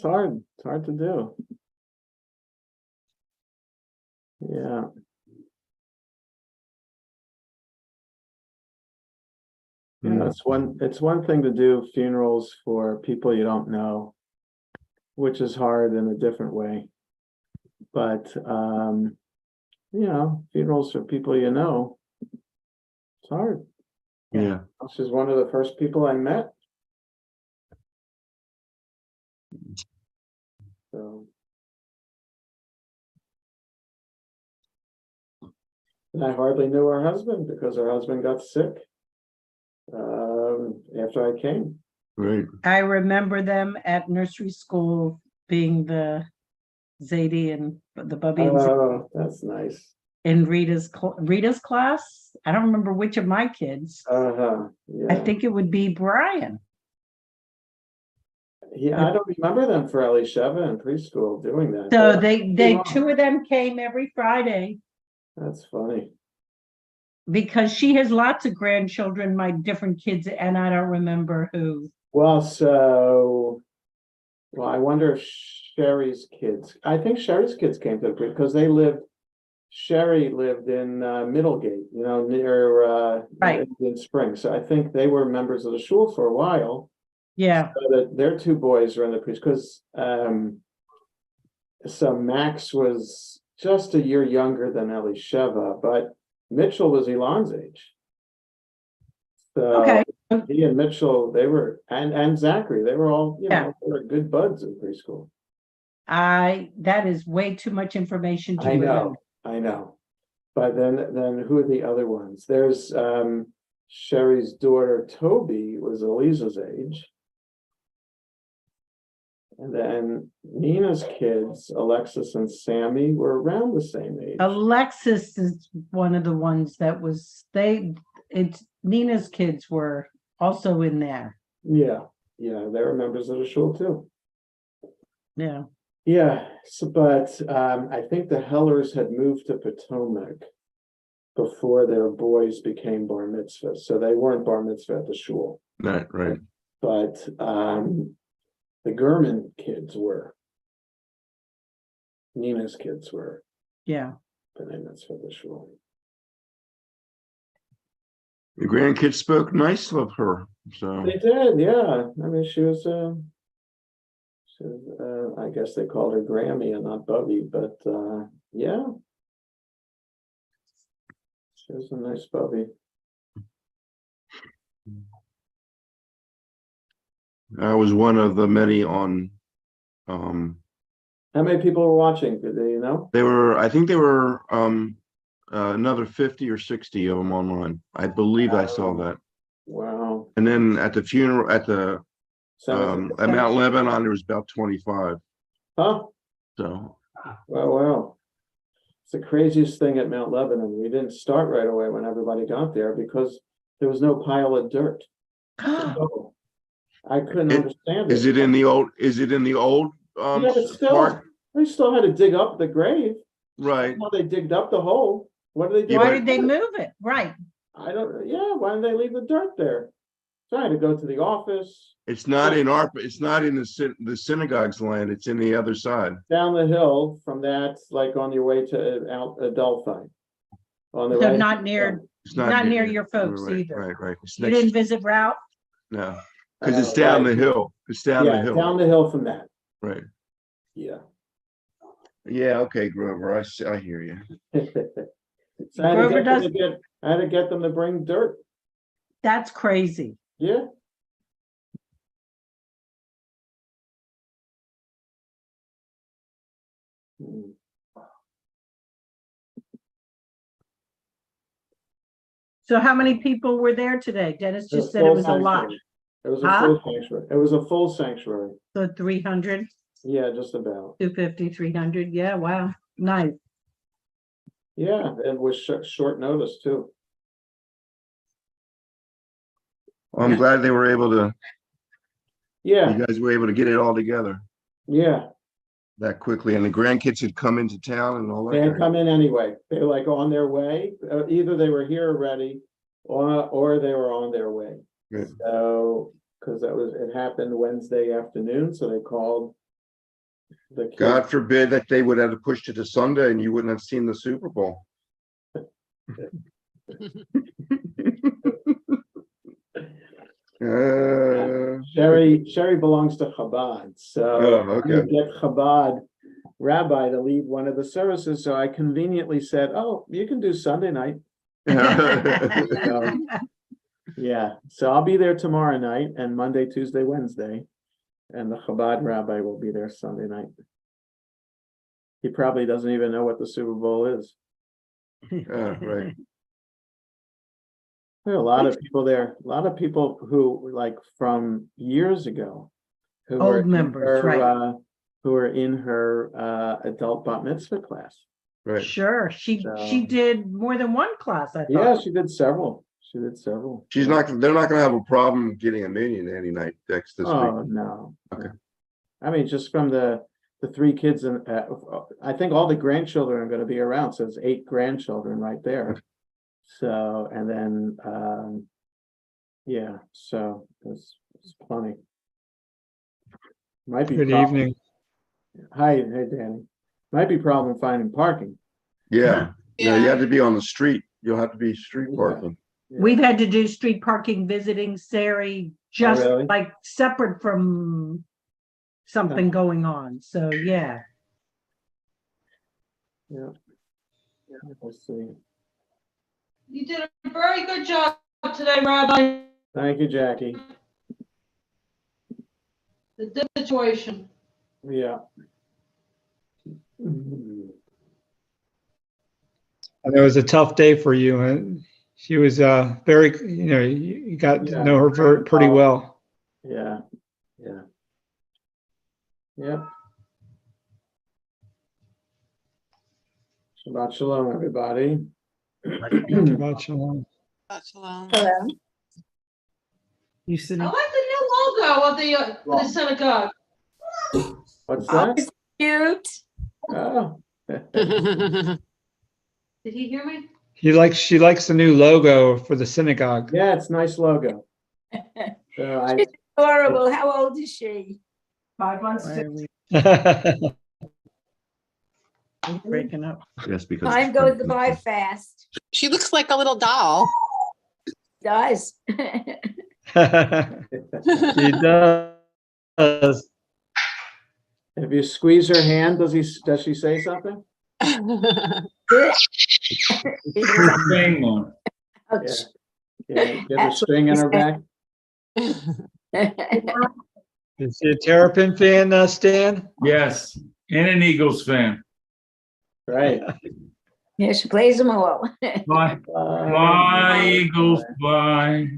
hard. It's hard to do. Yeah. Yeah, it's one thing to do funerals for people you don't know, which is hard in a different way. But funerals for people you know, it's hard. Yeah. She's one of the first people I met. So and I hardly knew her husband because her husband got sick after I came. Right. I remember them at nursery school being the Zadie and the Bubby and Oh, that's nice. in Rita's class. I don't remember which of my kids. Yeah. I think it would be Brian. Yeah, I don't remember them for Elisheva in preschool doing that. So they two of them came every Friday That's funny. because she has lots of grandchildren, my different kids, and I don't remember who. Well, I wonder if Sherry's kids, I think Sherry's kids came to the because Sherry lived in Middlegate, near Right. in Spring. So I think they were members of the shul for a while. Yeah. So that their two boys were in the priest because so Max was just a year younger than Elisheva, but Mitchell was Elon's age. So Okay. he and Mitchell, they were, and Zachary, they were all, they were good buds in preschool. That is way too much information to remember. I know. But then who are the other ones? There's Sherry's daughter Toby was Eliza's age. And then Nina's kids, Alexis and Sammy, were around the same age. Alexis is one of the ones that was Nina's kids were also in there. Yeah, they were members of the shul too. Yeah. Yeah, but I think the Hellers had moved to Potomac before their boys became bar mitzvah, so they weren't bar mitzvah at the shul. Right. But the Gurman kids were. Nina's kids were. Yeah. But then that's for the shul. The grandkids spoke nice of her. So They did, yeah. I mean, she was I guess they called her Grammy and not Bubby, but yeah. She was a nice Bubby. I was one of the many on. How many people were watching? Do you know? I think they were another 50 or 60 of them online. I believe I saw that. Wow. And then at the funeral at Mount Lebanon, there was about 25. Huh? So Wow. It's the craziest thing at Mount Lebanon. We didn't start right away when everybody got there because there was no pile of dirt. So I couldn't understand it. Is it in the old Yeah, but still, park? they still had to dig up the grave. Right. How they digged up the hole. What did they do? Why did they move it? Right. I don't. Yeah, why did they leave the dirt there? So I had to go to the office. It's not in the synagogue's land. It's in the other side. Down the hill from that, like on your way to out Adelphi. On the So right. not near It's not near your folks right, either. Right. It's You didn't visit Ralph? No, because it's down the hill. It's down the hill. Down the hill from that. Right. Yeah. Yeah. Okay, Grover. I hear you. So I Grover had to get them to bring dirt. That's crazy. Yeah. So how many people were there today? Dennis just said it was a lot. It was a full sanctuary. It was a full sanctuary. So 300, Yeah, just about. 250, 300. Yeah, wow. Nice. Yeah, and with short notice too. Well, I'm glad they were able to. Yeah. You guys were able to get it all together Yeah. that quickly, and the grandkids had come into town and all that. They had come in anyway. They were like on their way. Either they were here already, or they were on their way. Good. So, because it happened Wednesday afternoon, so they called the kids. God forbid that they would have to push it to Sunday and you wouldn't have seen the Super Bowl. Sherry belongs to Chabad, so Oh, I okay. would get Chabad rabbi to lead one of the services. So I conveniently said, "Oh, you can do Sunday night." So, yeah, so I'll be there tomorrow night and Monday, Tuesday, Wednesday, and the Chabad rabbi will be there Sunday night. He probably doesn't even know what the Super Bowl is. Right. There are a lot of people there, a lot of people who like from years ago. Who were Old in members, her, right. Who were in her adult bat mitzvah class. Right. Sure, she So- did more than one class, I Yeah, thought. she did several. She did several. They're not gonna have a problem getting a meeting any night next this week. Oh, no. Okay. No. I mean, just from the three kids and I think all the grandchildren are gonna be around, so it's 8 grandchildren right there. So, and then, yeah, so it's plenty. Might be. Good problem- evening. Hi, hey, Danny. Might be problem finding parking. Yeah, you Yeah. have to be on the street. You'll have to be street Yeah. parking. Yeah. We've had to do street parking visiting Sari, just really? like separate from something going on, so yeah. Yeah. Let's see. You did a very good job today, Rabbi. Thank you, Jackie. The situation. Yeah. I know it was a tough day for you, and she was very, you got Yeah. to know her pretty well. Yeah. Yeah. Yep. Shabbat shalom, everybody. Shabbat shalom. Shalom. You I sitting? like the new logo of the synagogue. What's Oh, that? it's cute. Oh. Did he hear me? She likes the new logo for the synagogue. Yeah, it's a nice logo. So She's adorable. How old is she? 5 months. Breaking up. Yes, because. Time goes by fast. She looks like a little doll. Does. She does. If you squeeze her hand, does she say something? Ouch. Yeah, get a That's what string in she her back. Is she a Terrapin fan, Stan? Yes, and an Eagles fan. Right. Yeah, she plays them all. Fly, fly, Eagles, fly.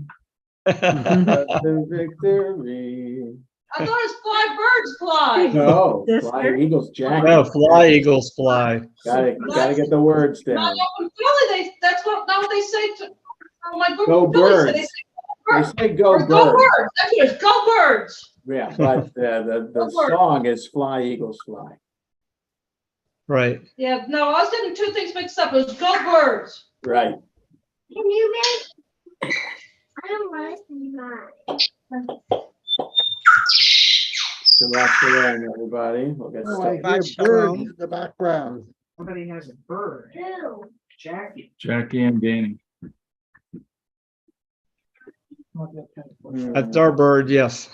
The victory. I thought it's fly birds fly. No, This fly year? Eagles, Jack. No, fly, Eagles, fly. Gotta get the words down. Not in Philly, that's what they say to my group. Go in Philly, so birds. They say They birds. say go Or go birds. birds. That's what it is. Go birds. Yeah, but the Go birds. song is fly Eagles fly. Right. Yeah, no, I was getting two things mixed up. It was go birds. Right. Can you make? I don't Shabbat shalom, everybody. We'll get started. Bird in the background. Somebody has a bird. know. Jackie. Jackie and Danny. That's our bird, yes.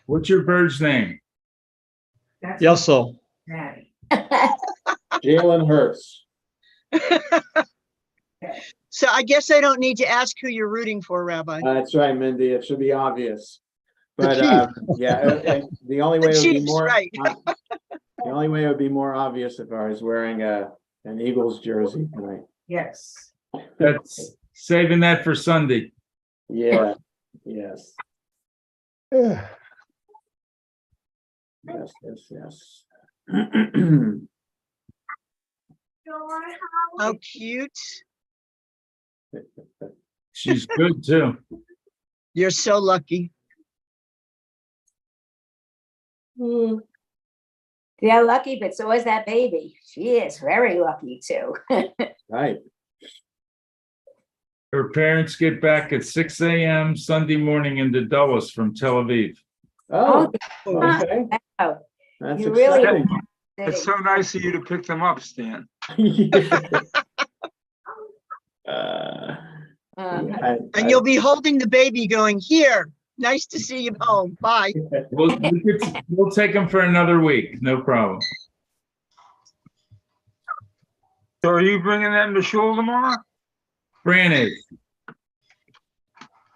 What's your bird's name? Yesel. Jalen Hurts. So I guess I don't need to ask who you're rooting for, Rabbi. That's right, Mindy. It should be obvious. The But Chiefs. yeah, the only way The it would be Chiefs, more right. the only way it would be more obvious if I was wearing an Eagles jersey tonight. Yes. That's saving that for Sunday. Yeah. Yes. Yes. Yes. How cute. She's good too. You're so lucky. They're lucky, but so is that baby. She is very lucky too. Right. Her parents get back at 6 a.m. Sunday morning into Dulles from Tel Aviv. Oh, Oh, okay. wow. That's You really- exciting. It's so nice of you to pick them up, Stan. Uh, Uh, And you'll be holding the baby going, here, nice to see you home. Bye. We'll take them for another week, no problem. So are you bringing them to shul tomorrow? Brannig.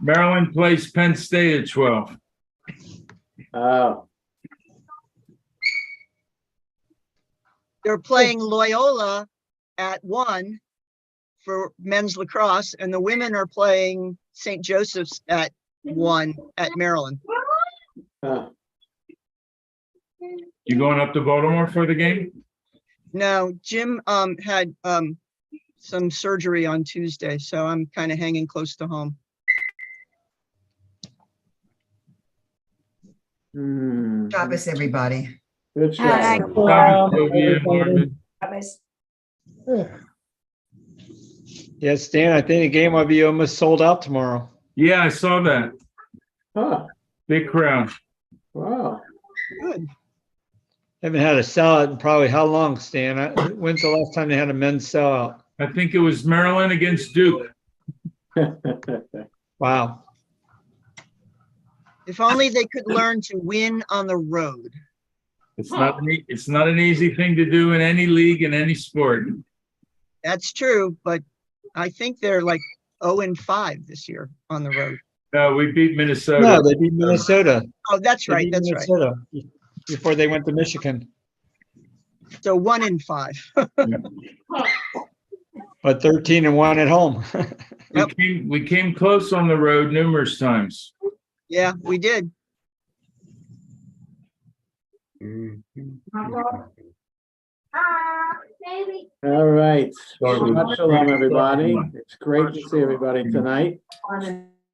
Maryland plays Penn State at 12. Oh, They're playing Loyola at 1 for men's lacrosse, and the women are playing St. Joseph's at 1 at Maryland. huh. You going up to Baltimore for the game? No, Jim had some surgery on Tuesday, so I'm kind of hanging close to home. Shabbos, everybody. Good Hi. job. Sylvia, Marvin. Yes, Stan, I think the game will be almost sold out tomorrow. Yeah, I saw that. Huh, Big crowd. wow. Good. Haven't had a sellout in probably how long, Stan? When's the last time they had a men's sellout? I think it was Maryland against Duke. Wow. If only they could learn to win on the road. It's not an easy thing to do in any league, in any sport. That's true, but I think they're like 0-5 this year on the road. We beat Minnesota. No, they beat Minnesota. Oh, that's They right. beat That's right. Minnesota before they went to Michigan. So 1-5. But 13-1 at home. We came close on the road numerous times. Yeah, we did. All right. Sorry. Shabbat shalom, everybody. It's great to see everybody tonight.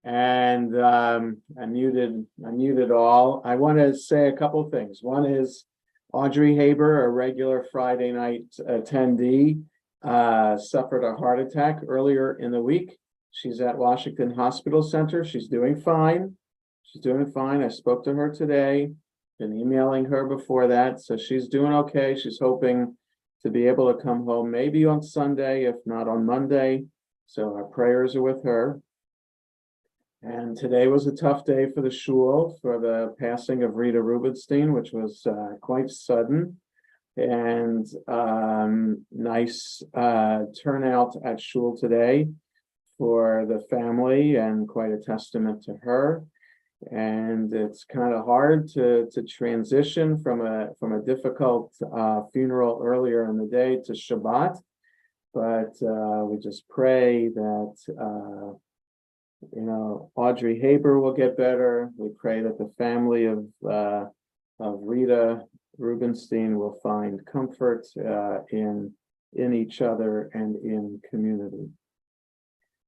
And I muted all. I want to say a couple of things. One is Audrey Haber, a regular Friday night attendee, suffered a heart attack earlier in the week. She's at Washington Hospital Center. She's doing fine. She's doing fine. I spoke to her today, been emailing her before that. So she's doing okay. She's hoping to be able to come home maybe on Sunday, if not on Monday. So our prayers are with her. And today was a tough day for the shul for the passing of Rita Rubenstein, which was quite sudden. And nice turnout at shul today for the family, and quite a testament to her. And it's kind of hard to transition from a difficult funeral earlier in the day to Shabbat, but we just pray that Audrey Haber will get better. We pray that the family of Rita Rubenstein will find comfort in each other and in community.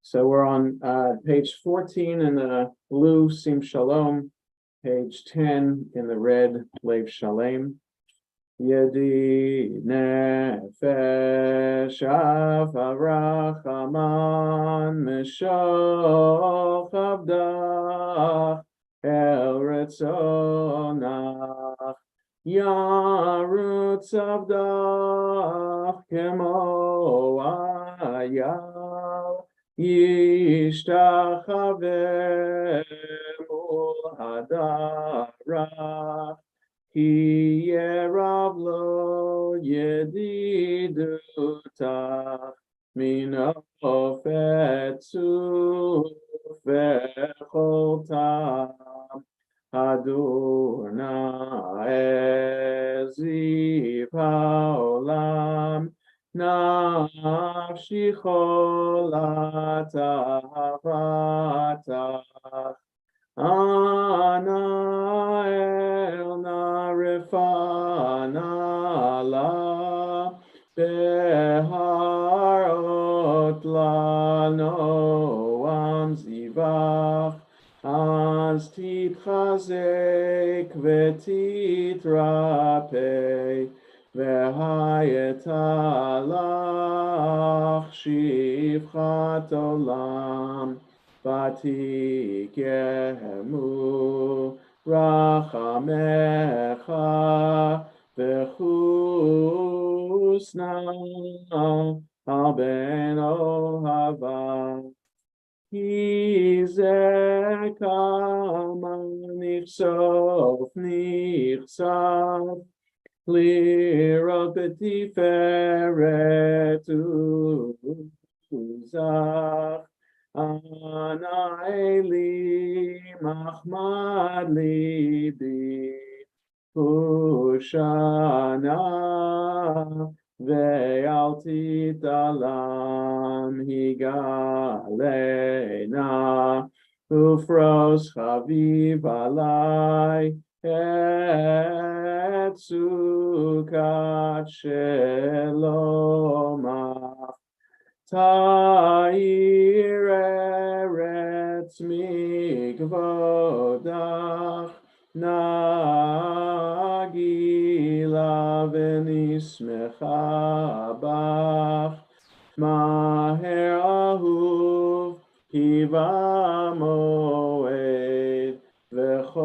So we're on page 14 in the blue, Sim Shalom, page 10 in the red, Lev Shalem. Yedi nefesh avarachaman mishoch avdach el retzonach yarutz avdach kemo ayal yishtachaveh mul hadarach Ki yerav lo yedidutach minofetzu vecholtam Adonai eziv haolam nafshi cholat ahavatach Ana elna refana la beharot lano amzivach az titchazek vetitrapei vehayetalach shivchat olam Vatikemu rachamecha Osna al ben ohava. Ki ze kama nichsof nichsav. Lira betiferet uzach. Ana eli machmad libi. Hushana ve'alti talam higalena ufros chaviv alai et sukat shelomach ta'ir eretz mikvodach Nagila v'nismecha bach Maher ahuv kiva moed V'choneni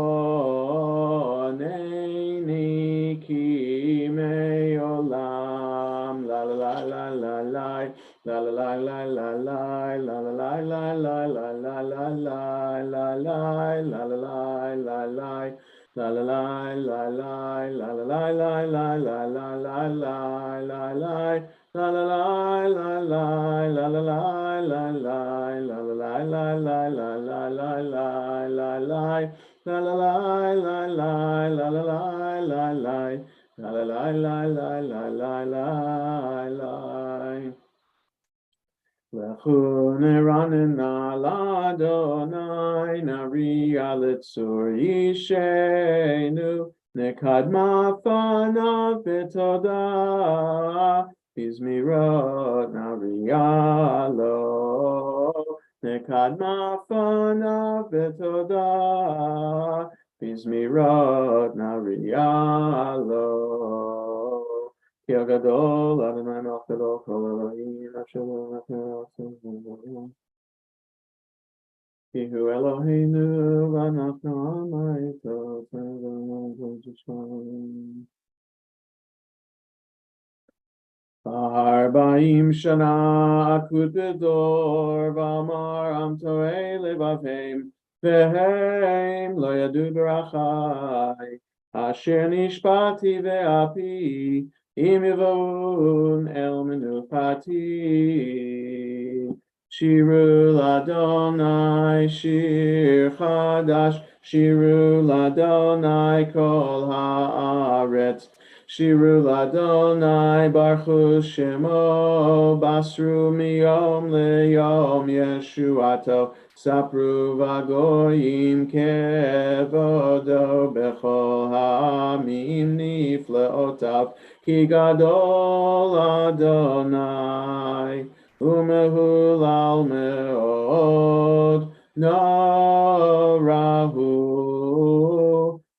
ki me'olam La la la la la la La la la la la la La la la la la la La la la la la La la la la la La la la la la la la la la la la la la la la la La la la la la la la la la la La la la la la la la la la la la La la la la la la la la la la La la la la la la la la la Lechu neranena l'Adonai nariya litzur yishenu nekadma fanav b'toda bizmirot nariya lo nekadma fanav b'toda bizmirot nariya lo Ki hagadol Adonai melech gadol kol Elohim asher lo natan Ki hu Eloheinu v'anachnu amayito Arba'im shana akut b'dor v'amar am to'ei levavim v'heim lo yadu b'rachai asher nishpati ve'api im yivon el menupati Shiru l'Adonai shir chadash Shiru l'Adonai kol haaretz Shiru l'Adonai baruchu shemo basru miyom leyom yeshuato sapru v'goyim kevodo bechol ha'amim nifleotav ki gadol Adonai umehulal meod norahu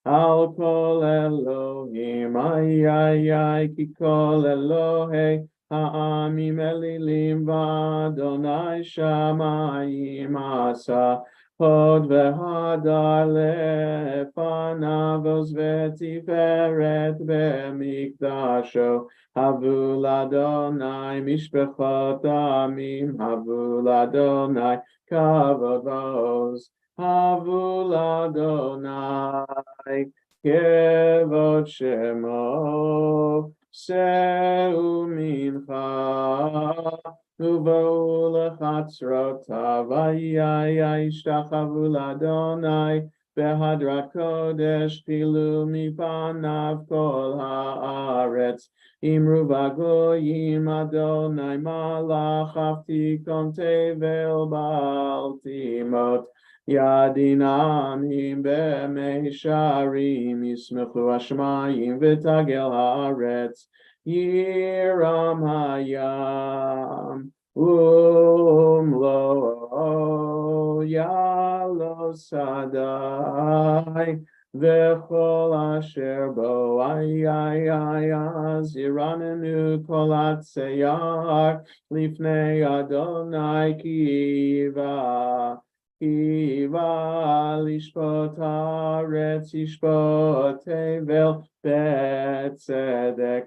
al kol Elohim ay ki kol Elohei ha'amim elilim v'Adonai shamayim asa hod v'hadar lefanav oz v'tiferet b'mikdasho havu l'Adonai mishpechot amim havu l'Adonai kavod v'oz havu l'Adonai kevod shemo seu mincha uvou lechatzrotav yishtachavu l'Adonai behadrat kodesh pilu mipanav kol haaretz imru v'goyim Adonai malach aftikon tevel ba'al timot Yadinamim b'meisharim yismechu hashmayim v'tagel haaretz yiram hayam umlo yalo sadai v'chol asher bo az yiranenu kol atzeyar lifnei Adonai kiva Kiva lishpot haaretz yishpot tevel betzedek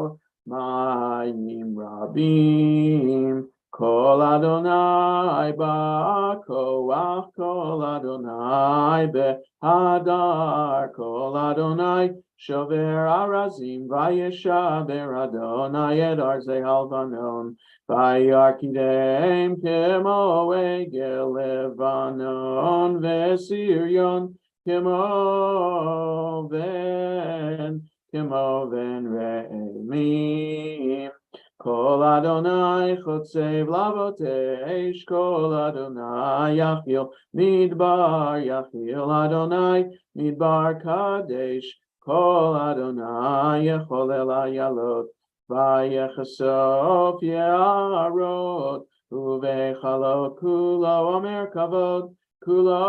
Rabim. Kol Adonai ba'koach, Kol Adonai behadar, Kol Adonai shover arazim, Vayeshaber Adonai et arzei halvanon, Vayarkidem kemo egel Levanon, Vesiryon kemo ven re'emim. Kol Adonai chotzev lavotesh, Kol Adonai yachil Adonai midbar kadesh, Kol Adonai yecholel ayalot, vayechasof yarot, uvechalot kulo omer kavod, kulo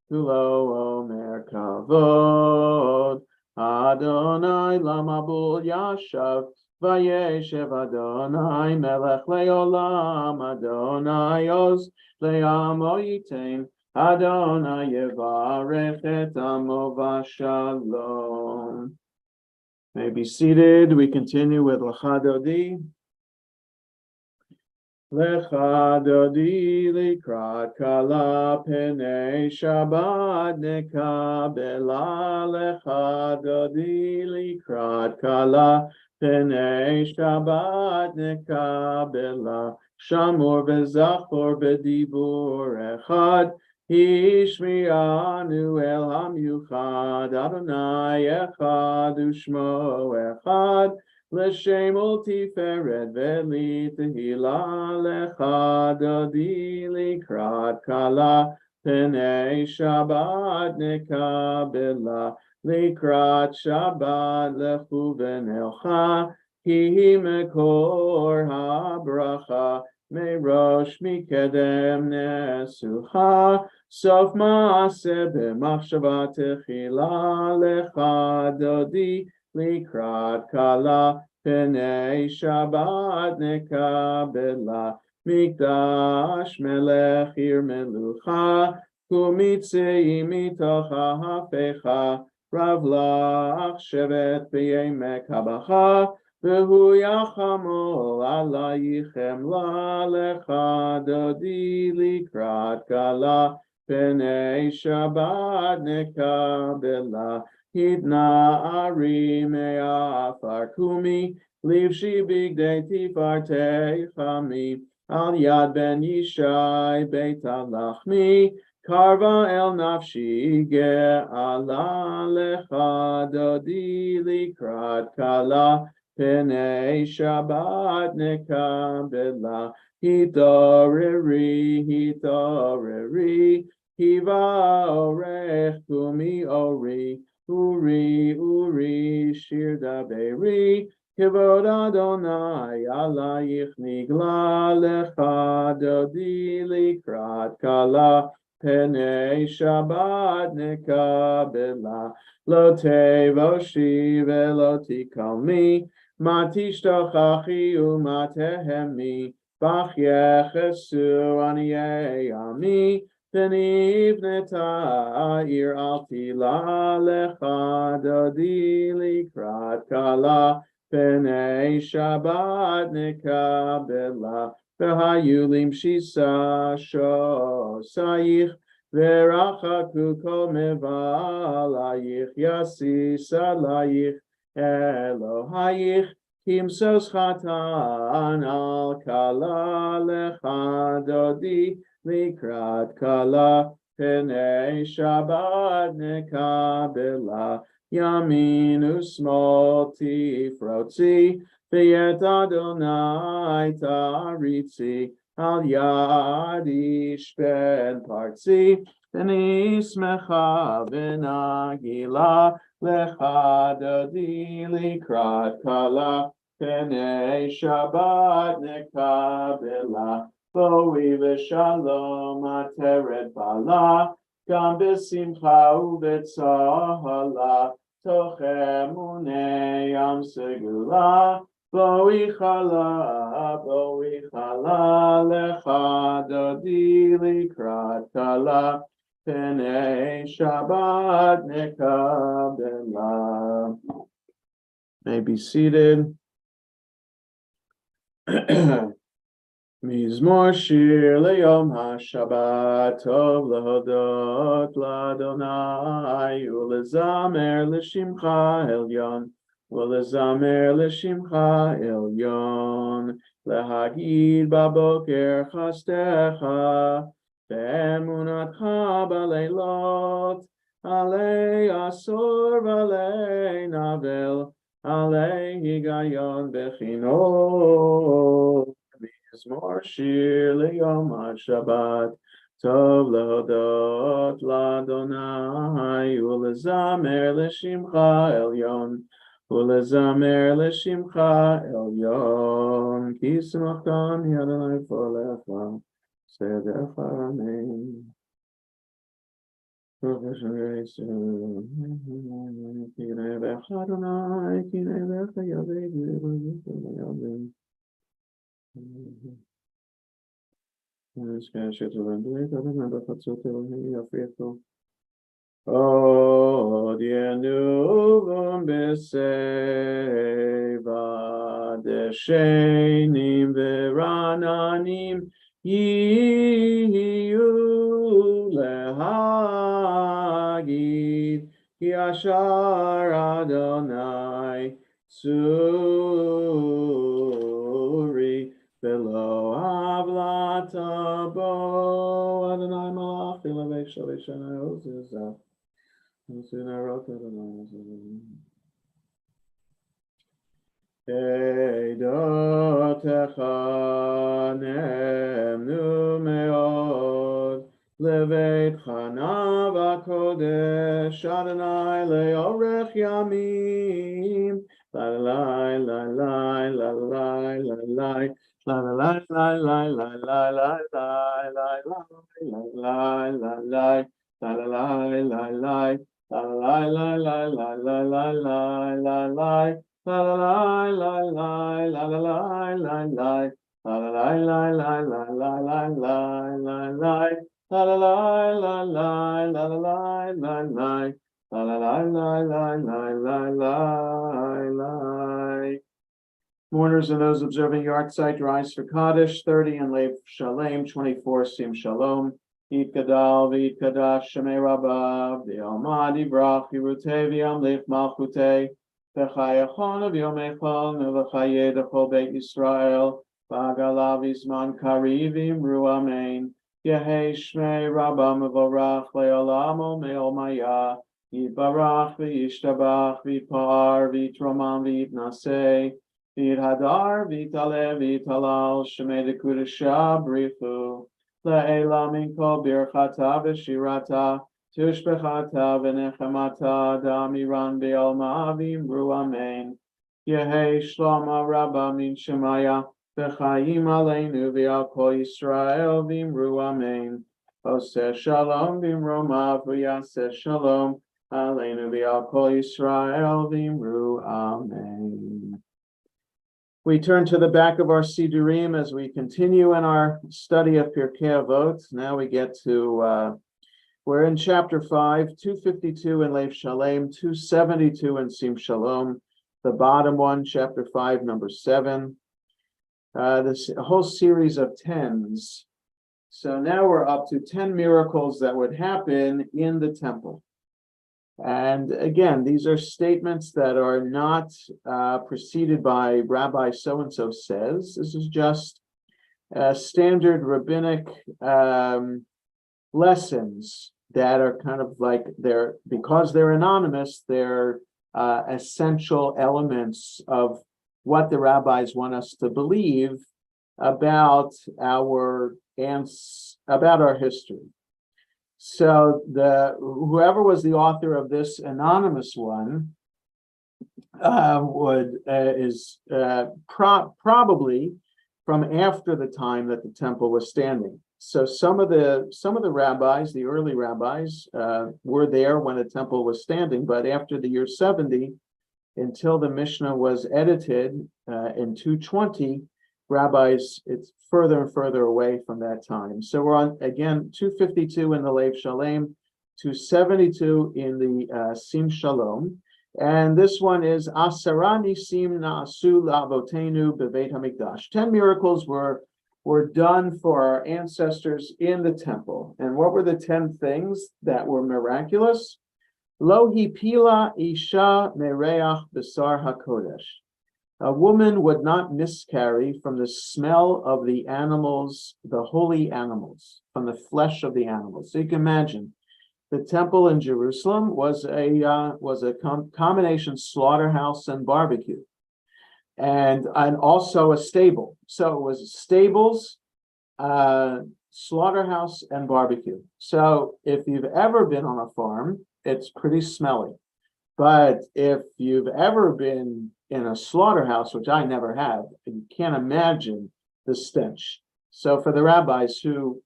omer kavod. Adonai lamabul yashav, vayeshev Adonai melech leolam, Adonai oz le'amo yitain, Adonai yevarech et amo v'shalom. May be seated. We continue with Lecha Dodi. Lecha Dodi likrat kala penei Shabbat nekabela. Lecha Dodi likrat kala penei Shabbat nekabela. Shamor v'zachor b'dibur echad, Hishmi'anu el hamyuchad, Adonai echad u'shmo echad, L'shem ultiferet v'li tehila. Lecha Dodi likrat kala penei Shabbat nekabela. Likrat Shabbat lechu v'nelcha, ki mekor habracha, merosh mikedem nesucha, sof maaseh b'machshava techila. Lecha Dodi likrat kala penei Shabbat nekabela. Mikdash melech ir melucha, kumitzei mitoch hafecha, ravlach shevet b'yemek habacha, v'hu yachamol alayichem. La lecha Dodi likrat kala penei Shabbat nekabela. Hidna ari me'afar kumi, livshi bigdei tifartei chami, al yad ben Yishai beit alachmi, karva el nafshi ge'ala. Lecha Dodi likrat kala penei Shabbat nekabela. Hitoreri, hiva orech kumi ori, Uri, shir daberi, kevod Adonai alayich nigla. Lecha Dodi likrat kala penei Shabbat nekabela. Lo tevoshi velo tikalmi, ma tishtochachi u'ma tehemi, bach yechesu aniyei ami, V'nivneta ir altila. Lecha Dodi likrat kala penei Shabbat nekabela. V'hayulim shisa shosayich, v'rachaku kol mevalayich, yasis alayich Elohayich, kimsos chatan al kala. Lecha Dodi likrat kala penei Shabbat nekabela. Yamin u'smol tifrotzi, v'yet Adonai taritzi, al yad ish ben partzi, v'nismecha v'nagila. Lecha Dodi likrat kala penei Shabbat nekabela. Boi v'shalom ateret bala, gam b'simcha u'b'tzahala, toch emunei am segula. Boi chala, lecha Dodi likrat kala penei Shabbat nekabela. may be seated. Mizmor shir leyom haShabbat tov lehodot l'Adonai ulezamer l'shimcha elyon ulezamer l'shimcha elyon lehagid baboker chastecha be'emunatcha baleilot alei asor v'alei navel alei higayon bechinot Mizmor shir leyom haShabbat tov lehodot l'Adonai ulezamer l'shimcha elyon ulezamer l'shimcha elyon ki simachtan Adonai forever sedecha amen. Oh, dienuvum beseva deshenim verananim yiyu lehagid ki ashar Adonai suri Velo avlata bo Adonai malach ilavek shalishana ozizah Osina rota Adonai Eidotecha nemnu meod Leveit chanav hakodesh Adonai leorech yamim La la la la la la la la La la la la la la la la la la la la la la La la la la la La la la la la la la la la la La la la la la la la la la la La la la la la la la la la la la La la la la la la la la la la La la la la la la la la la Mourners and those observing Yartzeit rise for Kaddish, 30 and Lev Shalem, 24 Sim Shalom, Yid Gadal, V'Yid Kadash, Shemei Rabbav, V'Yalmad Yibrach, Yirutei V'Yamlich Malchutei, V'Chayachon V'Yomechol, V'Chayed Achol Beit Yisrael, V'Agalav Yizman Karivim, Ru Amen, Yehei Shmei Rabba Mevorach, Le'olam Me'ol Maya, Yibarach V'Yishtabach, V'Par, V'Yitroman, V'Yitnaseh, Vid hadar vitale vitalal shemei dekudasha brichu la'ela min kol birchata v'shirata tushbechata v'nechemata damiran be'alma v'imru amen Yehei shlama rabba min shemaya v'chayim aleinu v'al kol Yisrael v'imru amen Oseh shalom v'imromav v'yaseh shalom aleinu v'al kol Yisrael v'imru amen. We turn to the back of our Sidurim as we continue in our study of Pirkei Avot. Now we get to, we're in chapter 5, 252 in Lev Shalem, 272 in Sim Shalom, the bottom one, chapter 5, number 7. This whole series of 10s. So now we're up to 10 miracles that would happen in the temple. And again, these are statements that are not preceded by Rabbi so-and-so says. This is just standard rabbinic lessons that are kind of like because they're anonymous, they're essential elements of what the rabbis want us to believe about our history. So whoever was the author of this anonymous one is probably from after the time that the temple was standing. So some of the rabbis, the early rabbis, were there when the temple was standing, but after the year 70, until the Mishnah was edited in 220, rabbis, it's further and further away from that time. So we're on, again, 252 in the Lev Shalem, 272 in the Sim Shalom. And this one is Asara Nisim Na'asu La'avotenu B'Beit Hamikdash. 10 miracles were done for our ancestors in the temple. And what were the 10 things that were miraculous? Lo hipila isha mereach besar hakodesh. A woman would not miscarry from the smell of the animals, the holy animals, from the flesh of the animals. So you can imagine, the temple in Jerusalem was a combination slaughterhouse and barbecue, and also a stable. So it was stables, slaughterhouse, and barbecue. So if you've ever been on a farm, it's pretty smelly. But if you've ever been in a slaughterhouse, which I never have, you can't imagine the stench. So for the rabbis who,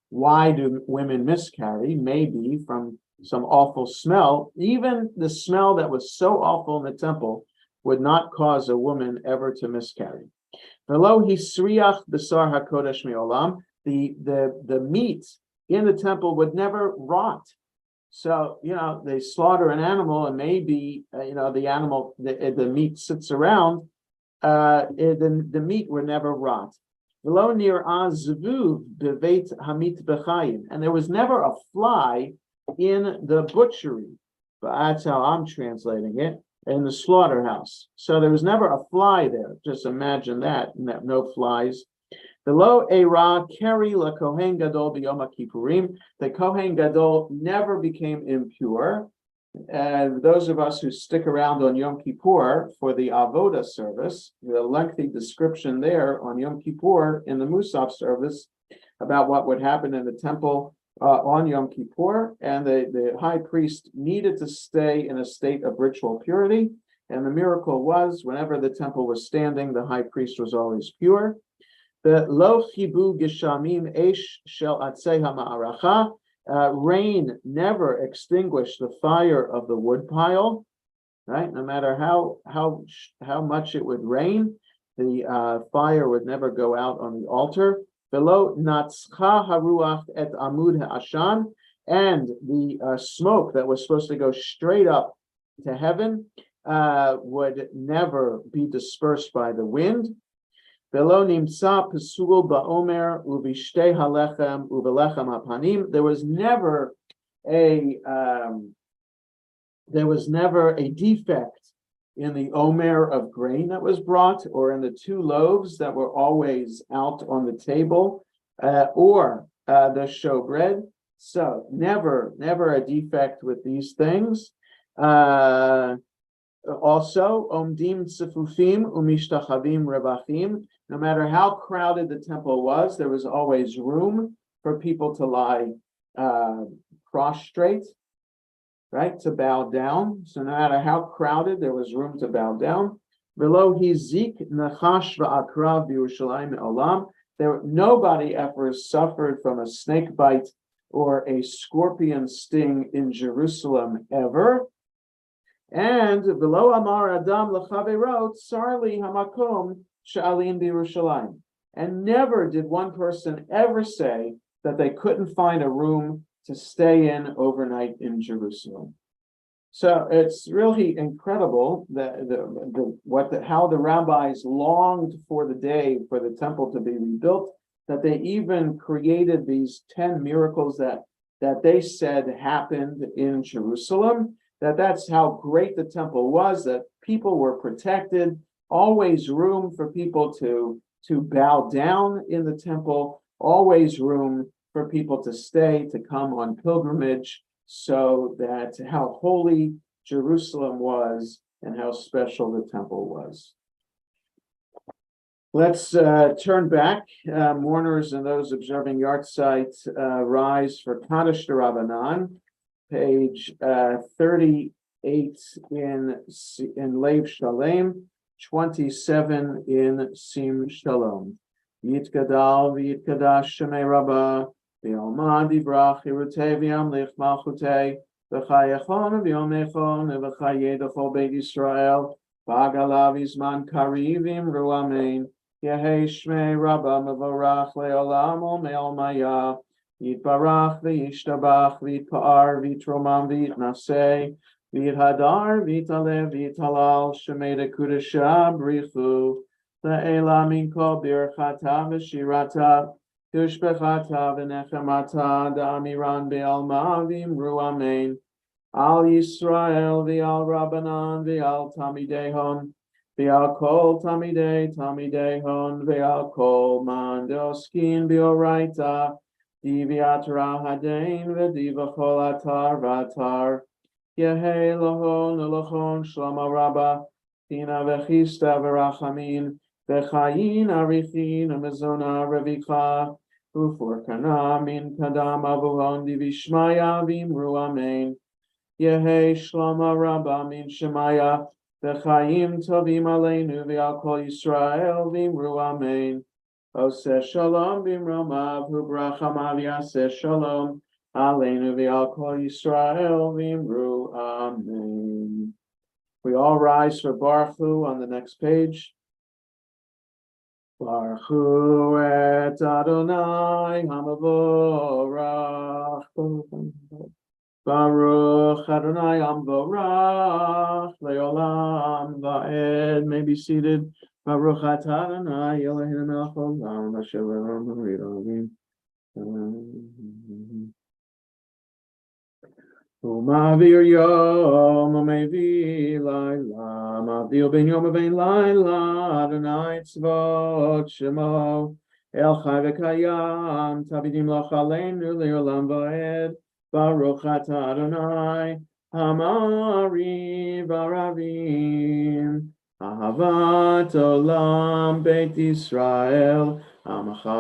why do women miscarry? Maybe from some awful smell. Even the smell that was so awful in the temple would not cause a woman ever to miscarry. V'lo hisriach b'sar hakodesh me'olam. The meat in the temple would never rot. So, they slaughter an animal and maybe, the animal, the meat sits around, the meat would never rot. And there was never a fly in the butchery, but that's how I'm translating it, in the slaughterhouse. So there was never a fly there. Just imagine that, no flies. The Era Keri La Kohen Gadol B'Yom Kippurim. The Kohen Gadol never became impure. And those of us who stick around on Yom Kippur for the Avoda service, the lengthy description there on Yom Kippur in the Musaf service about what would happen in the temple on Yom Kippur. And the high priest needed to stay in a state of ritual purity. And the miracle was, whenever the temple was standing, the high priest was always pure. The lo chibu geshamim esh shel atzei ha'ma'aracha. Rain never extinguished the fire of the woodpile, right? No matter how much it would rain, the fire would never go out on the altar. Velo natzcha haruach et amud ha'ashan, and the smoke that was supposed to go straight up to heaven would never be dispersed by the wind. There was never a defect in the omer of grain that was brought, or in the 2 loaves that were always out on the table, or the showbread. So never a defect with these things. Also, omdim tzifufim umishtachavim revachim. No matter how crowded the temple was, there was always room for people to lie prostrate, right, to bow down. So no matter how crowded, there was room to bow down. Below hizik nachash va'akrav b'Yerushalayim olam. Nobody ever suffered from a snake bite or a scorpion sting in Jerusalem ever. And below Amar Adam L'Chaverot Sarli Hamakom Sha'alim B'Yerushalayim. And never did one person ever say that they couldn't find a room to stay in overnight in Jerusalem. So it's really incredible that how the rabbis longed for the day for the temple to be rebuilt, that they even created these 10 miracles that they said happened in Jerusalem. That's how great the temple was, that people were protected, always room for people to bow down in the temple, always room for people to stay, to come on pilgrimage, so that how holy Jerusalem was and how special the temple was. Let's turn back. Mourners and those observing yahrzeit rise for Kaddish D'Rabbanan. Page 38 in Lev Shalem, 27 in Sim Shalom. Yitgadal v'yitkadash Shemei Rabba, v'yomad yibrach Hirutei v'yamlich malchutei, v'chayechon v'yomechon v'chayedachol Beit Yisrael, v'agalav yizman kariv v'imru amen, Yehei Shmei Rabba mevorach le'olam u'me'ol maya, Yitbarach v'yishtabach v'yitpa'ar v'yitromam v'yitnaseh V'hadar v'tale v'talal shemeda kudasha brichu la'ela min kol birchata v'shirata tushbechata v'nechemata da'amiran be'alma v'imru amen al Yisrael v'al Rabbanan v'al Tamidehon v'al kol Tamidehon v'al kol man deoskin b'oraita diviatra hadain v'divachol atar v'atar Yehei lohon elohon shlama rabba tina v'chista v'rachamin v'chayin arichin amazona revicha u'forkana min kadam avuhon divishmaya v'imru amen Yehei shlama rabba min shemaya v'chaim tovim aleinu v'al kol Yisrael v'imru amen Oseh shalom b'imromav u'brachamav yaseh shalom Aleinu v'al kol Yisrael v'imru amen. We all rise for Baruch Hu on the next page. Baruch Hu et Adonai hamavorach. Baruch Adonai Amvorach Leolam Va'ed. May be seated. Baruch Atah Adonai Eloheinu melech haolam asher le'olam ha'olam. Ma'avir yom u'mevi laila Ma'avir ben yom u'ben laila Adonai tzvot shemo El chai v'kayam Tavidim loch aleinu le'olam va'ed Baruch atah Adonai Hamari v'aravim Ahavat olam Beit Yisrael Amachavta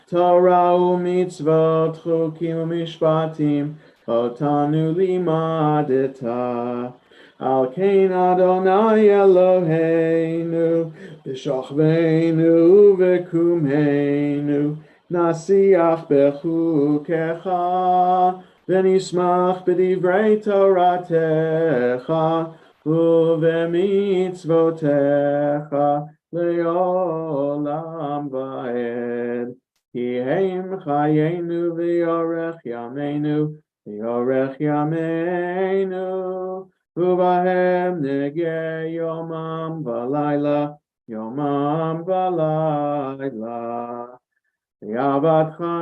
Torah u'mitzvot chukim u'mishpatim otanu limadeta Al kein Adonai Eloheinu b'shachveinu v'kumheinu nasiach bechukecha v'nismach b'divrei Toratecha u'v'mitzvotecha le'olam va'ed Yehem chayenu v'yorech yameinu uvahem nege yomam v'layla Yavadcha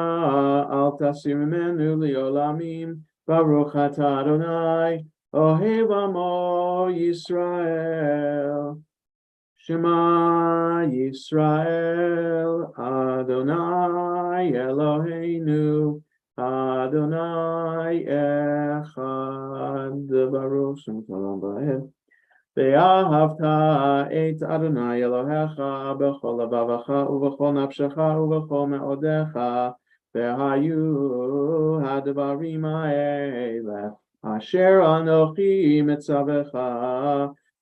al tasir mimenu liolamim Baruch atah Adonai ohev amo Yisrael Shema Yisrael Adonai Eloheinu Adonai Echad Baruch Shem Shalom Va'ed Ve'ahavta et Adonai Elohecha b'chol levavecha u'v'chol nafshecha u'v'chol me'odecha ve'hayu hadvarim ha'eleh asher anochi mitzavecha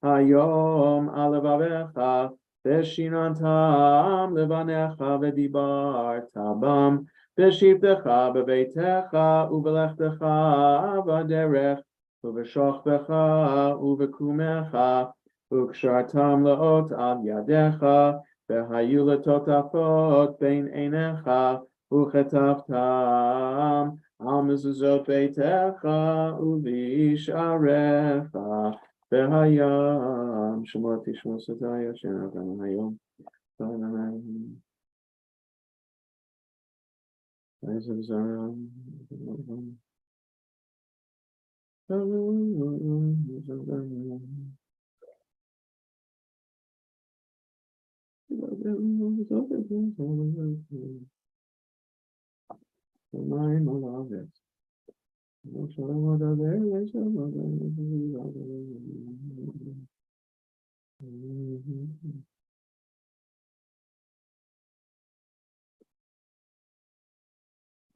Hayom alevavecha veshinantam levanecha v'dibartabam v'shivtecha b'veitecha u'v'lechtecha v'derech u'v'shochbecha u'v'kumecha u'kshartam leot al yadecha v'hayu letotafot bein einecha u'chetavtam al mezuzot beitecha u'v'isharecha Behayam Shemot Tishmo Sataya Shenavim Hayom.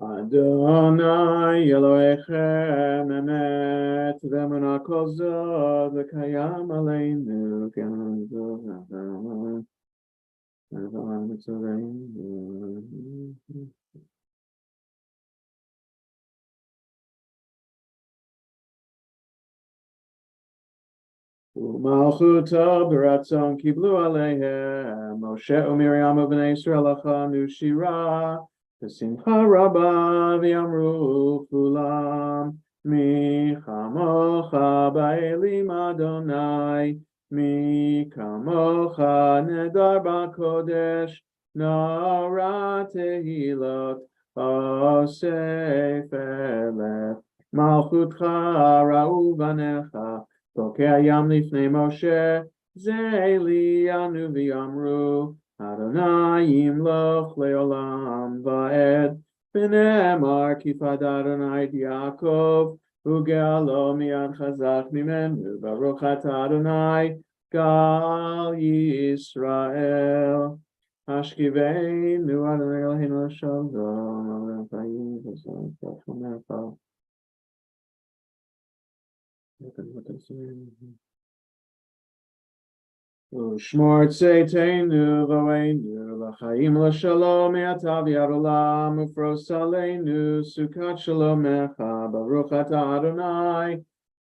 Adonai Elohechem emet v'emunah kol zod v'kayam aleinu k'am zod v'avam mitzoreinu. U'malchuta b'ratzon kiblu aleihem Moshe u'Miriam u'bnei Yisrael achanu shira V'simcha rabba v'yamru kulam Mi chamocha ba'elim Adonai, mi kamocha nedar ba'kodesh, nara tehilot, osef elef, malchutcha ra'u banecha, tokei yam lifnei Moshe, zeli anu v'yamru, Adonai yimloch leolam va'ed, V'ne'emar kifad Adonai et Yaakov, u'ge'alo miyad chazak mimenu, baruch atah Adonai, gal Yisrael. Hashkiveinu Adonai Eloheinu l'shalom, Amen. Chayim v'zon v'chol me'achal. Ushmor tzeiteinu v'oeinu l'chaim l'shalom me'ata v'yad olam ufros aleinu sukat shalomecha baruch atah Adonai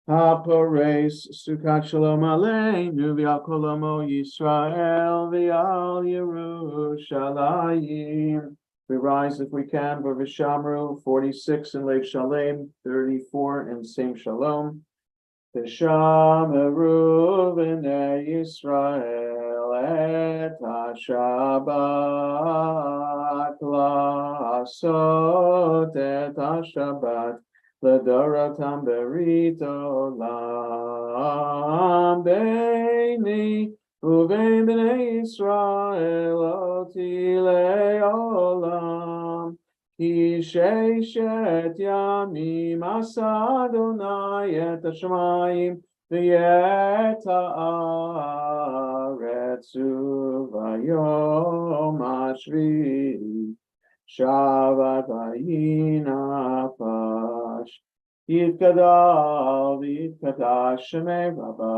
ha'pores sukat shalom aleinu v'al kol amo Yisrael v'al Yerushalayim. We rise if we can for Vishamru 46 in Lev Shalem, 34 in Same Shalom. V'shameru b'nei Yisrael et ha-Shabbat la'asot et ha-Shabbat l'dorotam berit olam beini u'bein b'nei Yisrael oti le'olam. Ki sheishet yamim asa Adonai et hashamayim v'et haaretz v'yom hashvi'i Shabbat v'yinapash Yitkadal v'yitkadash shemei Rabba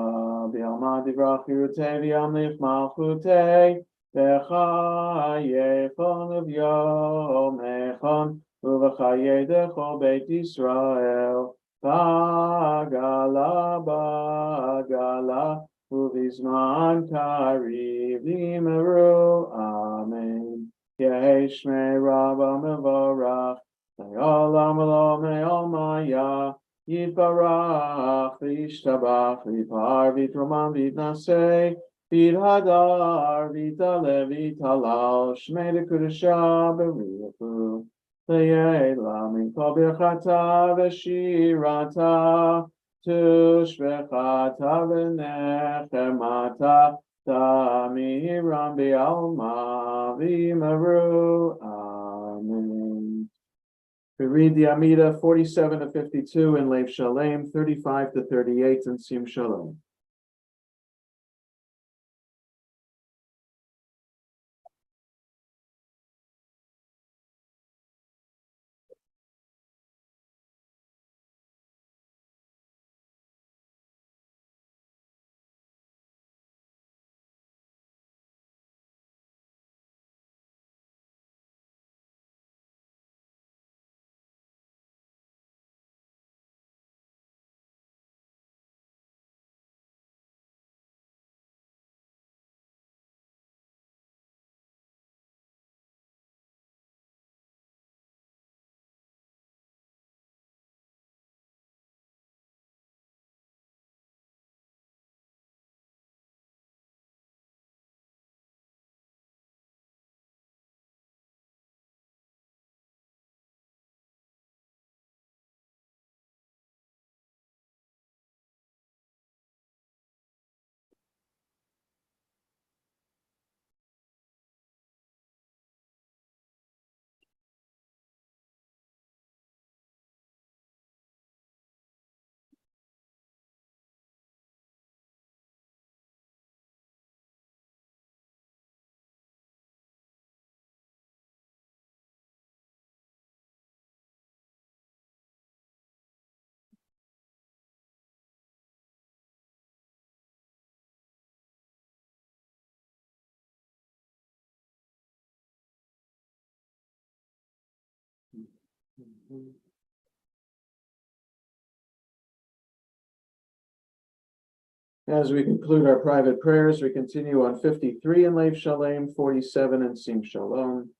v'yalma divrach yirutei v'yamlich malchutei V'chayechon uv'yom echon uv'chayedecho beit Yisrael B'agala b'agala uv'izman kariv limeru Amen. Yehi shmei Rabba mevorach Le'olam v'lo me'olmaya Yitbarach v'yishtabach v'yipar v'yitroman v'yitnaseh Vid hadar vitale vitalal shmei dekudesha beriyafu le'ela min kol birchata v'shirata tushbechata v'nechemata tamiram bi'alma v'imeru. Amen. We read the Amida 47 to 52 in Lev Shalem, 35 to 38 in Sim Shalom. As we conclude our private prayers, we continue on 53 in Lev Shalem, 47 in Sim Shalom.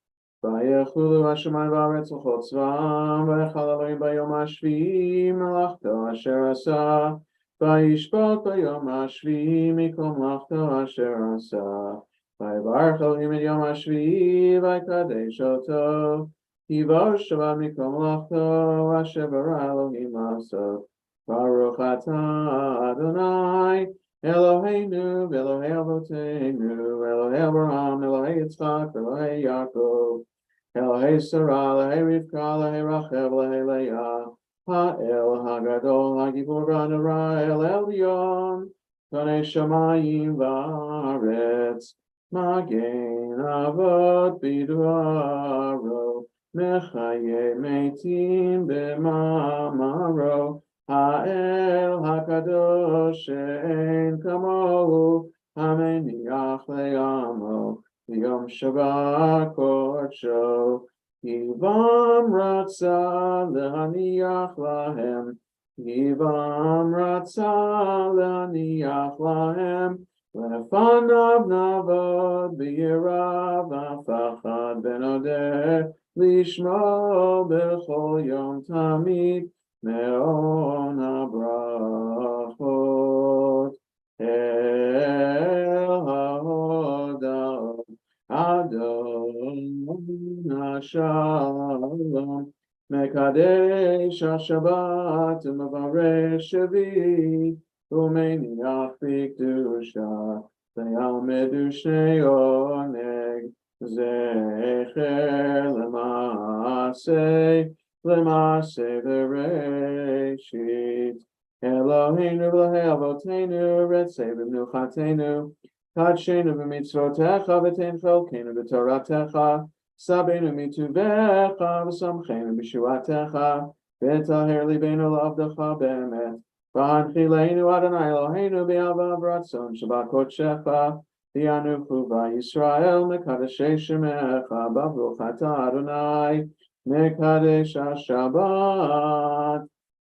ויחולו השמיים והארץ וכל צבאם, ויחל אלוהים ביום השביעי מלאכתו אשר עשה, וישפוט ביום השביעי מכל מלאכתו אשר עשה. ויברך אלוהים את יום השביעי ויקדש אותו, כי בו שבת מכל מלאכתו אשר ברא אלוהים לעשות. ברוך אתה אדוני אלוהינו ואלוהי אבותינו, אלוהי אברהם, אלוהי יצחק, אלוהי יעקב, אלוהי שרה, אלוהי רבקה, אלוהי רחל, אלוהי לאה, האל הגדול, הגיבור והנורא, אל עליון, בני שמיים וארץ, מגן אבות בדברו, מחיי מתים במאמרו, האל הקדוש שאין כמוהו, המניח לעמו ביום שבת קודשו, כי בם רצה להניח להם, כי בם רצה להניח להם, לפניו נעבוד ביראה ופחד ונודה לשמו בכל יום תמיד מעון הברכות אל ההודעות אדון השלום, מקדש השבת ומברך שביעי ומניח בקדושה, וילמדו שני עונג זכר למעשה בראשית. אלוהינו ואלוהי אבותינו, רצה במנוחתנו, קדשנו במצוותיך ותן חלקנו בתורתך, סבנו מטובך ושמחנו בישועתך, וטהר ליבנו לעבדך באמת. והנחילנו אדוני אלוהינו באהבה ורצון שבקודשך, וינוחו בישראל מקדשי שמך, בברוך אתה אדוני מקדש השבת.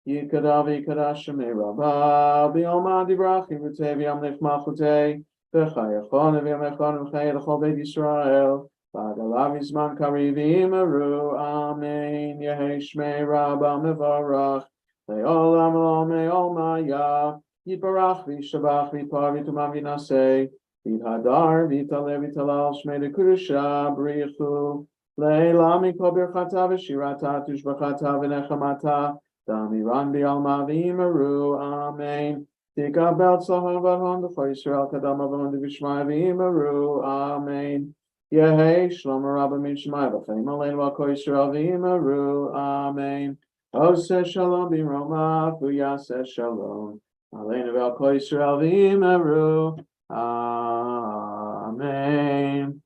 יקדע ויקדש שמי רבה, ביום דברה חירותי וימלך מלכותי, וחייכון וימלכון וחיי לכל בית ישראל, ועגלה מזמן קריב ואמרו אמן. יהי שמי רבה מברך לעולם ולעולמי עולמיה, יתברך וישתבח ויתפאר ויתומם וינשא, ויתהדר ויתעלה ויתהלל שמי לקדושה בריחו, לעילה מכל ברכתה ושירתה תושבחתה ונחמתה, דמירן בעלמא ואמרו אמן. תקבל צלחה והון בכל ישראל קדם אבון דבשמיא ואמרו אמן. יהי שלום רב מן שמיא וחיים עלינו על כל ישראל ואמרו אמן. עושה שלום במרומיו ויעשה שלום עלינו ועל כל ישראל ואמרו amen.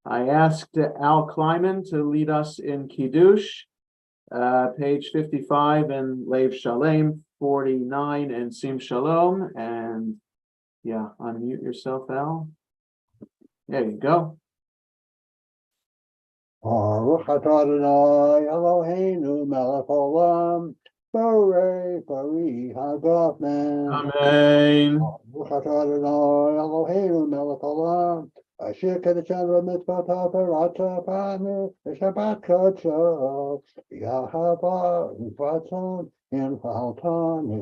I asked Al Kleiman to lead us in Kiddush, page 55 and Lev Shalem 49 and Sim Shalom, and yeah, unmute yourself, Al. There you go. Baruch atah Adonai Eloheinu melech olam, borei pari hagafen. Amen. Baruch atah Adonai Eloheinu melech olam, asher kedeshanu mitzvotav v'ratzafanu v'shabbat kodesh v'yahava u'ratzon v'nfaltanu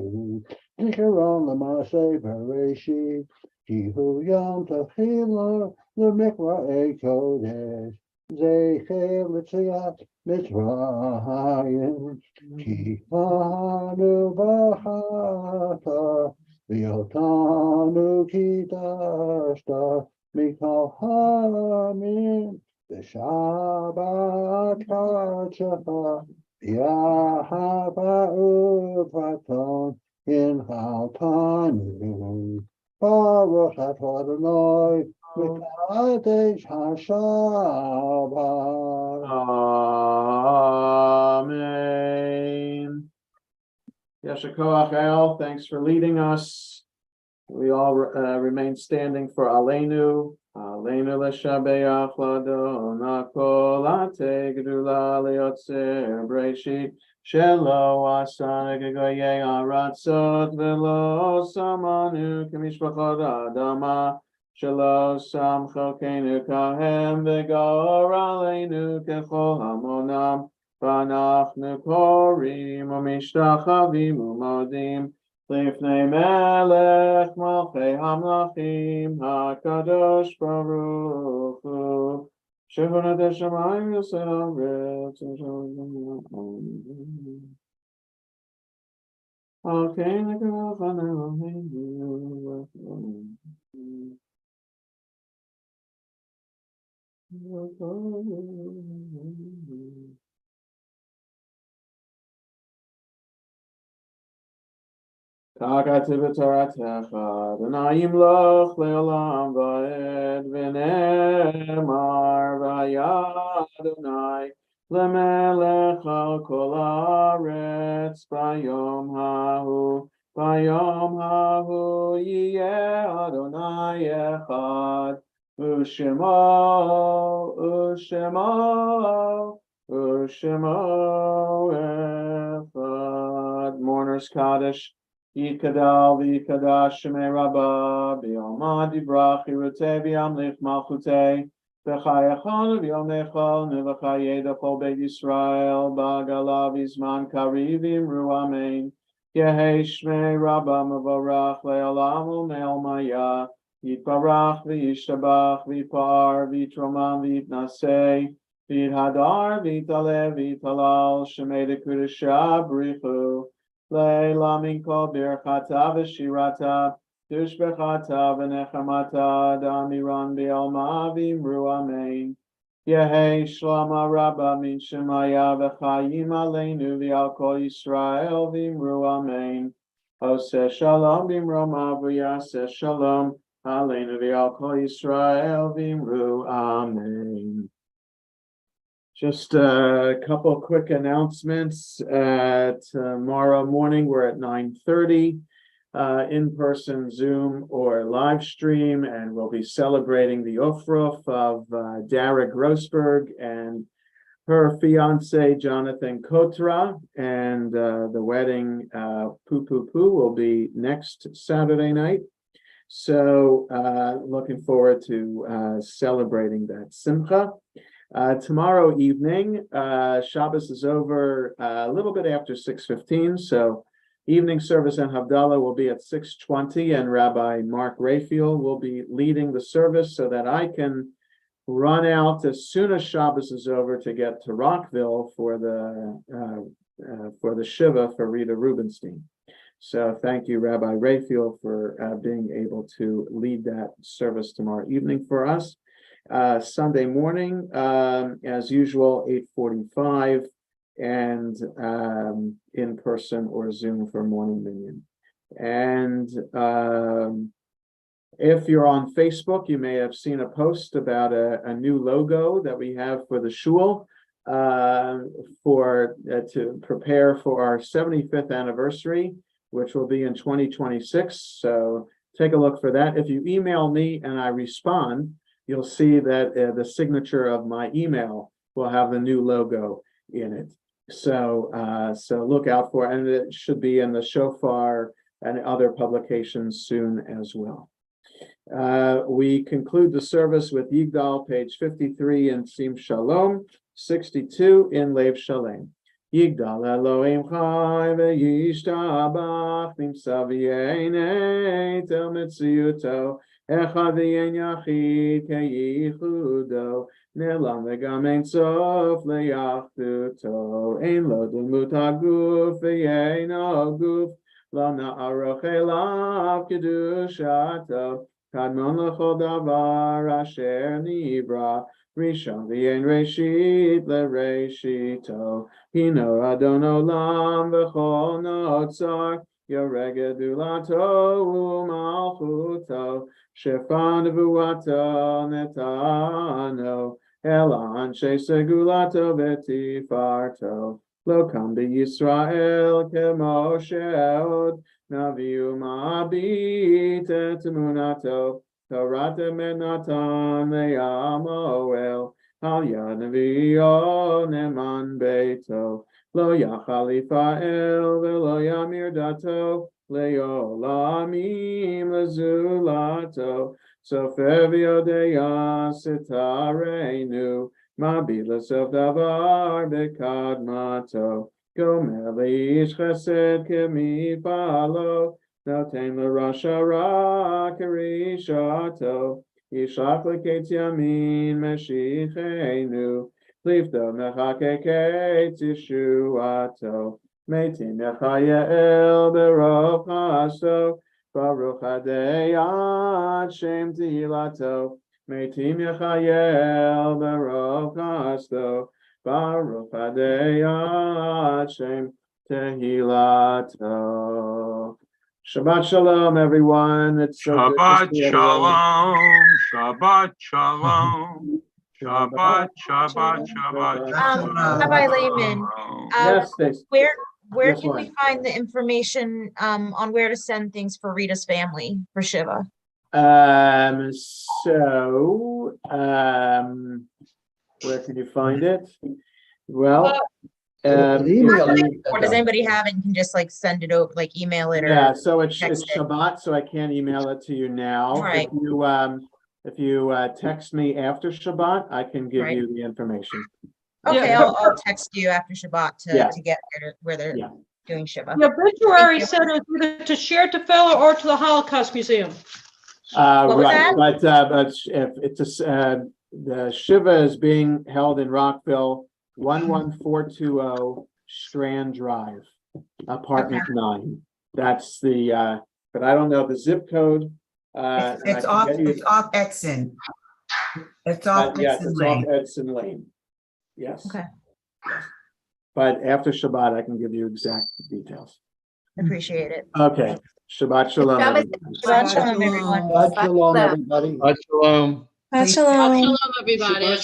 zikaron l'maseh bereshit kihu yom tefillah l'mikra'ei kodesh zecher l'tziat mitzrayim ki anu b'chata v'yotanu kidashta mikol hamim v'shabbat kadsha v'yahava u'ratzon v'nfaltanu Baruch atah Adonai Mekadesh HaShabbat. Amen. Yasher Koach El, thanks for leading us. We all remain standing for Aleinu. Aleinu l'shabeach l'Adon hakol ate gedula le'yotzer breshit shelo asa gegoyei haratzot velo samanu k'mishpachot adama Shelo samcho keinu kahem v'gor aleinu kechol hamonam. V'anachnu korim u'mishtachavim u'modim Lifnei melech malchei hamlachim hakadosh baruch hu Shehunat hashamayim yosei haaretz Okay, Kagati b'toratecha, Adonai yimloch le'olam va'ed v'ne'emar v'haya Adonai le'melech al kol haaretz bayom hahu yiyeh Adonai echad u'shemo echad. Mourners Kaddish. Yikadal v'yikadash shemei Rabba b'yom dibrach yirutei v'yamlich malchutei v'chayachon v'yomechol nevachayeda kol beit Yisrael b'agala v'zman kariv v'imru amen Yehei shmei Rabba mevorach le'olam u'me'ol maya yitbarach v'yishtabach v'yipar v'yitromam v'yitnasei v'yithadar v'yitaleh v'yitalal shemei dekudesha brichu Leila minko birchata v'shirata tushbechata v'nechamata damiran b'alma v'imru amen. Yehei shlama rabba min shemaya v'chayim aleinu v'al kol Yisrael v'imru amen. Oseh shalom b'imroma v'yaseh shalom aleinu v'al kol Yisrael v'imru amen. Just a couple quick announcements. Tomorrow morning, we're at 9:30, in-person Zoom or live stream, and we'll be celebrating the Ofruf of Dara Grossberg and her fiance, Jonathan Kotra, and the wedding, Poo Poo Poo, will be next Saturday night. So looking forward to celebrating that Simcha. Tomorrow evening, Shabbos is over a little bit after 6:15, so evening service and Havdalah will be at 6:20, and Rabbi Mark Raphael will be leading the service so that I can run out as soon as Shabbos is over to get to Rockville for the Shiva for Rita Rubenstein. So thank you, Rabbi Raphael, for being able to lead that service tomorrow evening for us. Sunday morning, as usual, 8:45, and in person or Zoom for morning minyan. And if you're on Facebook, you may have seen a post about a new logo that we have for the shul to prepare for our 75th anniversary, which will be in 2026. So take a look for that. If you email me and I respond, you'll see that the signature of my email will have the new logo in it. So look out for it, and it should be in the Shofar and other publications soon as well. We conclude the service with Yigdal, page 53 in Sim Shalom, 62 in Lev Shalem. Yigdal Elohim Chai ve'yishtabach nimtza v'yenei tel mitziyuto echad v'yen yachid ke'yichudo ne'lam v'gam ein sof le'yachduto ein lo demut haguf v'yen haguf lo na'aroch elav kedushato kadmon l'chol davar asher nivra Rishon v'yen reshit le'reshito Hino Adon Olam v'chol notzar Yoreg gedulato u'malchuto Shefan nevuato netano El anshe segulato v'tifarto Lo kam b'Yisrael kemo she'od Naviu ma'abit et emunato Torah menatan le'amoel Al yad nevi'o neman beito Lo yachal Yifa'el ve'lo yamir dato Le'olamim lezulato Sofer v'yodea sitarenu, mabila sof davar bekadmato, gomer leish chesed kemifalo, noten l'rasha ra kerishato, yishlach l'ketz yamin meshichenu, lifto mechakeket yeshuato, metim yachayel berov chasto, Baruch Adei Shem Tehilato, Meitim Yachayel Berov Chasto, Baruch Adei Shem Tehilato. Shabbat Shalom, everyone. It's so good to Shabbat see everyone. Shalom, Shabbat Shalom, Shabbat, Shabbat, Shabbat. Rabbi Layman, Yes, Stace. where Yes, can we Lauren. find the information on where to send things for Rita's family for Shiva? Where can you find it? Well, Email it. Or does anybody have it and can just like send it over, like email it or? yeah, so it's text it? Shabbat, so I can't email it to you now. Right. If you text me after Shabbat, I can give Right. you the information. Okay, Yeah. I'll text you after Shabbat Yeah. to get where they're Yeah. doing Shiva. The obituary Thank you. said it was either to Share Tefillah or to the Holocaust Museum. What was Right, that? but if it's the Shiva is being held in Rockville, 11420 Strand Drive, apartment 9. That's the, but I don't know the zip code. and I It's can off, get you- it's off Exon. It's off Yes, Exon it's off Lane. Edson Lane. Yes. Okay. Yes. But after Shabbat, I can give you exact details. Appreciate it. Okay, Shabbat Shalom. Shabbat- everybody. Shabbat Shalom, everyone. Shabbat Shalom, everybody. Shalom. Please- Shalom, everybody.